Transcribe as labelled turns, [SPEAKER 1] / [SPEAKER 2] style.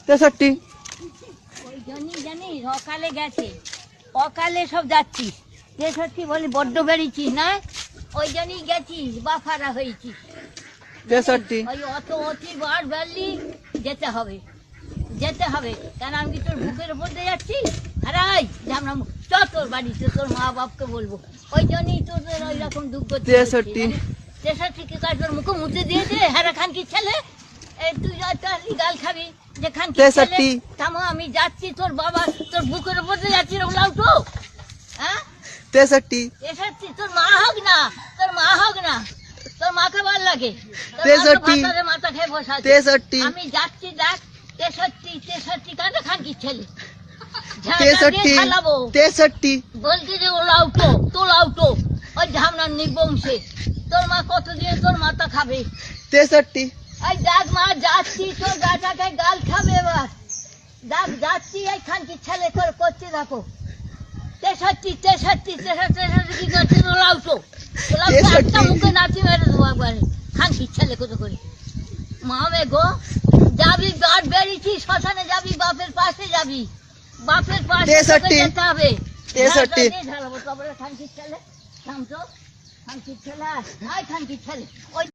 [SPEAKER 1] 63
[SPEAKER 2] ওই জন্যই জানিস অকালে গেছে, অকালে সব যাচ্ছিস। 63 বলি বড্ড বেরিয়েছিস না, ওই জন্যই গেছিস বাফারা হয়েছিস।
[SPEAKER 1] 63
[SPEAKER 2] ওই অত অতি বার বেরলি যেতে হবে, যেতে হবে। কেন আমি তোর বুকের উপর দিয়ে যাচ্ছি, হারাই আমরা চ তোর বাড়িতে তোর মা বাপকে বলবো। ওই জন্যই তোদের ওই রকম দুঃখ।
[SPEAKER 1] 63
[SPEAKER 2] 63 কি কাজ তোর মুখে মুছে দিয়েছে হারা খান কি ছেলে। এই তুই গাল খাবি যে খান কি ছেলে।
[SPEAKER 1] 63
[SPEAKER 2] থামো, আমি যাচ্ছি তোর বাবা তোর বুকের উপর দিয়ে যাচ্ছি রে উলাউটো। হ্যাঁ
[SPEAKER 1] 63
[SPEAKER 2] 63 তোর মা হোক না, তোর মা হোক না, তোর মাকে ভালো লাগে।
[SPEAKER 1] 63
[SPEAKER 2] মাথা খেয়ে বসা আছে।
[SPEAKER 1] 63
[SPEAKER 2] আমি যাচ্ছি দেখ। 63 কাঁদে খান কি ছেলে।
[SPEAKER 1] 63
[SPEAKER 2] বলছি যে ওলাউটো তোলাউটো ওই ঝামনার নিবংশে তোর মা কত দিয়ে তোর মাথা খাবে।
[SPEAKER 1] 63
[SPEAKER 2] এই দেখ মা যাচ্ছি তোর গাটাকে গাল খাবে এবার। দেখ যাচ্ছি এই খানকি ছেলে করে করতে দেখো। 63 কি করছে ওলাউটো। একটা মুখে নাচি মেরে দেবো একবারে খানকি ছেলে কত করে। মামে গো যাবি বাদ বেরিয়েছি শ্মশানে যাবি, বাপের পাশে যাবি, বাপের পাশে যেতে হবে।
[SPEAKER 1] 63
[SPEAKER 2] ঢালাবো তারপরে খানকির ছেলে থামতো, খানকির ছেলে খানকির ছেলে ওই